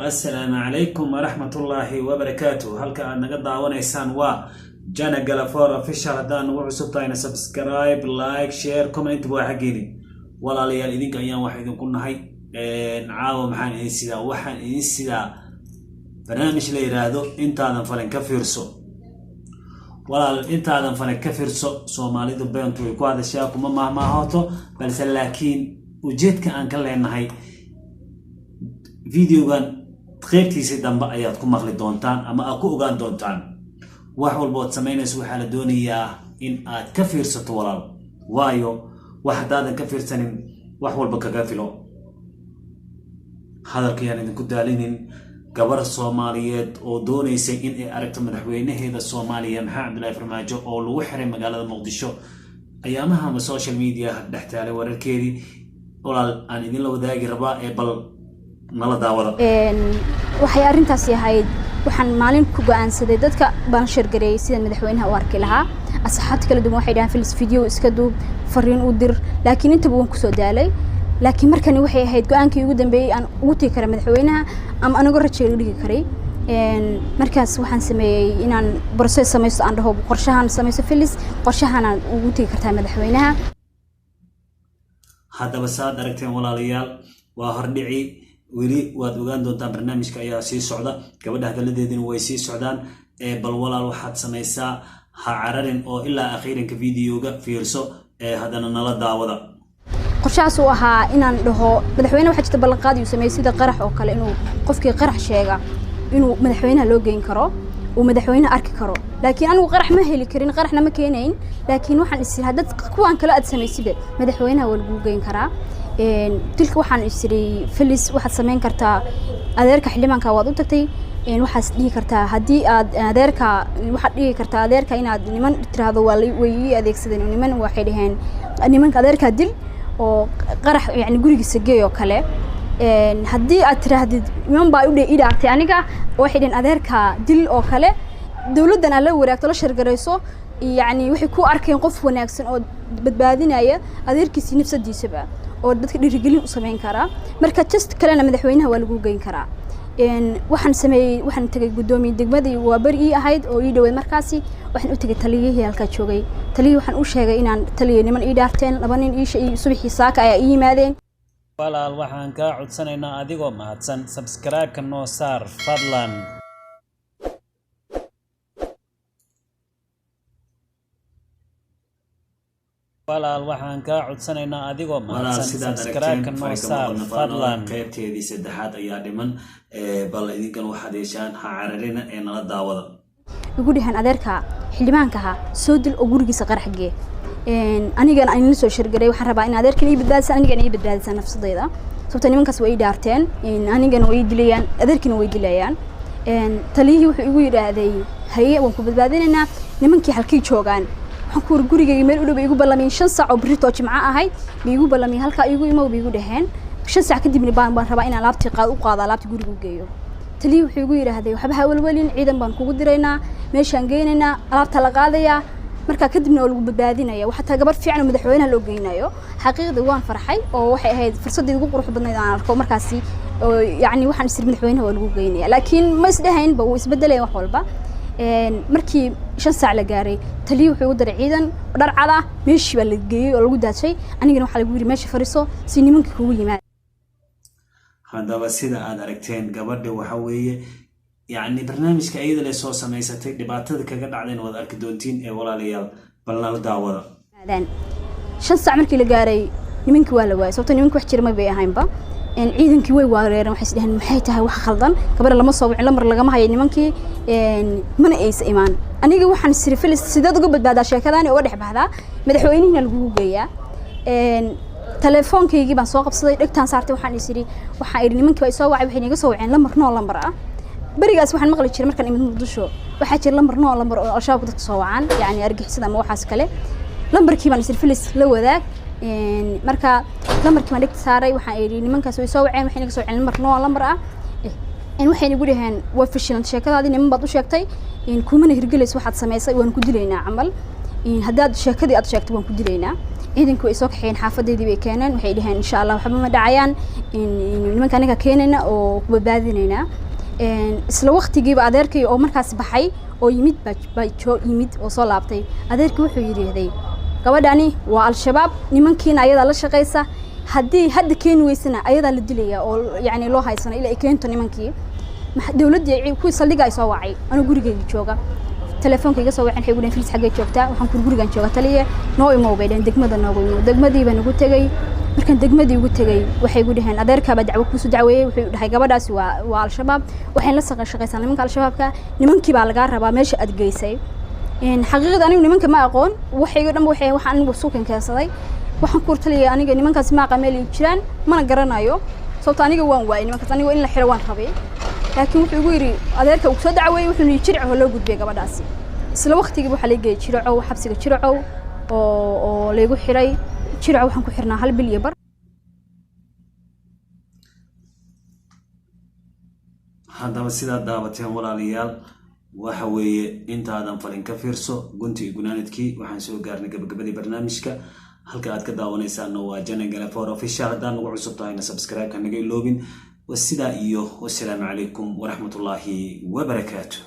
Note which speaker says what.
Speaker 1: السلام عليكم ورحمة الله وبركاته. هلك أنا قد دعوانيسان جانا قلفور official هدان وعصبتين سبسكرايب لايك شير كومنت بواحقيني ولا ليال إذنك أيام واحد كنا هاي نعاوم حان إنسيدا وحان إنسيدا برنامج ليرادو انت آدم فلن كفيرسو ولا انت آدم فلن كفيرسو سومالي دو بيانتو يكو هذا الشياكو مهما هاتو بل سلاكين وجيتك أنك لأن هاي فيديو كان qaybtiisa dambe ayaad ku maqli doontaan ama aad ku ogaan doontaan wax walba oo sameynayso waxa la doonayaa in aad ka fiirsato walaal waayo wax hadaadan ka fiirsanin wax walba kaga filo hadalkayaan idinku daalinin gabar Soomaaliyeed oo doonaysa in ay aragto madaxweynaheeda Soomaaliya Maxamed Cabdullaahi Farmaajo oo lagu xiray magaalada Muqdisho ayaamaha social media dhaxtaalay wararkeedii walaal aan idin la wadaagi rabaa ee bal nala daawada
Speaker 2: waxay arintaas yahay waxaan maalin ku go'aansaday dadka baan shirgareeyay sida madaxweynaha u arki lahaa asxaabta kala duwan waxay dhahan filis video iska duub fariin u dir laakiin inta waan ku soo daalay laakiin markani waxay ahayd go'aankii ugu dambeeyay aan ugu tii kara madaxweynaha ama anagu rajeeyo dhigi karay markaas waxaan sameeyay inaan process sameeyo aan dhaho qorshahan sameeyo filis qorshahan aan ugu tii kartaa madaxweynaha
Speaker 1: hadaba saad aragteen walaalayaal waa hordhici wili waad ogaan doontaan barnaamijka ayaa sii socda gabadha hadaladeedina way sii socdaan bal walaal waxaad sameeysaa ha cararin oo ilaa akhiiranka videoga fiirso hadana nala daawada
Speaker 2: qorshahaas uu ahaa inaan dhaho madaxweynaha waxa jirta ballanqaad uu sameeyay sida qarax oo kale inuu qofkii qarax sheega inuu madaxweynaha loo geyn karo oo madaxweynaha arki karo laakiin anigu qarax ma heli karin qaraxna ma keenayn laakiin waxaan is hadad kuwan kale aad sameeyay madaxweynaha waa lagu geyn karaa tilka waxaan isiri filis waxaad sameyn kartaa adeerka xilimaanka waad u tagtay waxaad dhigi kartaa hadii aad adeerka waxaad dhigi kartaa adeerka inaad niman tiraahdo way adeegsadeen niman waxay dhaheen nimanka adeerka dil oo qarax yani gurigiisa geeyo kale hadii aad tiraahdid niman baa u dhaartay aniga waxay dhaheen adeerka dil oo kale dawladdan la waraagto la shirgareyso yani waxay ku arkeen qof wanaagsan oo badbaadinaya adeerkiisa nafsadiisaba oo dadka dhirigelin u sameyn kara marka just kalena madaxweynaha waa lagu geyn karaa waxaan tagay gudoomiye degmada waa bari ahayd oo ii dhaweey markaasi waxaan u tagay taliyihii halka joogay taliyihii waxaan u sheegay inaan taliye niman ii dhaarteen laba nin ii subaxii saaka ayaa ii yimaadeen
Speaker 1: walaal waxaan ka codsanaynaa adigoo mahadsan subscribe-ka noo saar fadlan walaal waxaan ka codsanaynaa adigoo mahadsan subscribe-ka noo saar fadlan qaybteedii saddexaad ayaa dhiman bal idinkan waxaad yeeshaan ha cararina ee nala daawada
Speaker 2: ugu dhahan adeerka xilimaanka soo dil oo gurigiisa qaraxgee anigan aan la soo shirgaray waxaan rabaa in adeerkan ii badbaadsan anigan ii badbaadsan nafsadeyda sababta nimankaas way dhaarteen anigan way dilayaan adeerkina way dilayaan taliyihii wuxuu igu yiraahday haye waan ku badbaadinaynaa nimankii halkii joogaan waxaan ku gurigayga meel u dhow igu ballameen 5 saac oo birito jimca ahayd igu ballameen halka igu imo igu dhaheen 5 saac kadibna baan rabaa in alaabtii u qaado alaabtii guriga u geeyo taliyii wuxuu igu yiraahday waxba ha walwalin ciidan baan kugu diraynaa meeshaan geenaynaa alaabta la qaadaya marka kadibna lagu badbaadinaya waxa taa gabar fiican madaxweynaha loo geynayo xaqiiqdii waan farxay oo waxay ahayd fursadii ugu qurux badnayd aan arko markaasi yani waxaan isir madaxweynaha waa lagu geynaya laakiin ma isdhahayn ba uu isbedelay wax walba markii 5 saac la gaaray taliyii wuxuu u diray ciidan dhar cad ah meeshii baa la geeyay oo lagu daashay anigana waxa lagu yiri meesha fariiso si nimanka kugu yimaad
Speaker 1: hadaba sida aad aragteen gabadha waxa weeye يعني برنامج كأيضا لسه سميستك دبعتها كذا بعدين وضع الكدونتين ولا ليال بلنا الدعوة.
Speaker 2: بعدين شن ساعة مركي لجاري يمكن ولا واي صوتني يمكن وحشر ما بيها هينبا إن عيدن كوي وارير محس لهن محيتها وحخلدن كبر لما صوب علمر لجمع هاي يمكن من أيس إيمان أنا جو حن السرفل السداد قبل بعد عشان كذا أنا أورح بهذا مدحوينين الجوجية تلفون كي يجيب عن سواق بصدق إكتان صارت وحن يصيري وحيرني من كوي سوا عبحين يجوا عين لمر نو لمرة barigaas waxaan maqli jiray markaan imid Muqdisho waxa jir lambar oo shabaab dadka soo wacaan yani argixisada ama waxaas kale lambarkii baan isir filis la wadaag marka lambarkii baan dhigta saaray waxaan yiri nimankaas way soo waceen waxay naga soo celin lambar ah waxay igu dhaheen waa fashilan sheekadaadii niman baad u sheegtay kuma hirgaleys waxaad sameysay waan ku dilaynaa amal haddaad sheekadii aad sheegtay waan ku dilaynaa ciidanku ay soo kaxeen xaafadeedii bay keeneen waxay dhaheen insha Allah waxba ma dhacayaan nimanka anaga keenayna oo ku badbaadinayna isla waqtigiiba adeerkay oo markaas baxay oo yimid yimid oo soo laabtay adeerkii wuxuu yiraahday gabadhani waa al-shabaab nimankiina ayada la shaqeysa haddii hadda keeni weysana ayada la dilaya oo yani loo haysana ilaa ay keento nimankii dawladda ku saldhiga ay soo wacay anu gurigeyga jooga telefonkayga soo waxaan xigeen filis xagee joogtaa waxaan ku gurigan jooga taliye noo imo baydeen degmada noogu imo degmadii baan ugu tagay markaan degmadii ugu tagay waxay igu dhaheen adeerka ba dacwo ku soo dacweeyay wuxuu dhahay gabadhaasi waa al-shabaab waxaan la shaqaysan nimanka al-shabaabka nimankii baa laga rabaa meesha aad geysay xaqiiqada anigu nimanka ma aqoon waxayga dhanba waxaan anigu suukan keensaday waxaan ku taliye aniga nimankaas ma aqameel jiraan mana garanayo sababta aniga waan waayay nimankaas aniga in la xiro waan rabay laakiin wuxuu igu yiri adeerka uu soo dacweeyay wuxuu yiri jirco loo gudbay gabadhaasi isla waqtigiiba waxa la geeyay jirco xabsiga jirco oo leegu xiray jirco waxaan ku xirnaa 1 bil iyo bar
Speaker 1: haddaba sidaa daawateen walaalayaal waxa weeye intaadan falin ka fiirso gunti gunaanadkii waxaan soo gaarnay gabagabadii barnaamijka halka aad ka daawanaysaan waa Jana Galafoor official hadaan ugu cusub tahayna subscribe ka naga iloobin wasida iyo wassalaamu calaykum wa rahmatullaahi wa barakaatuh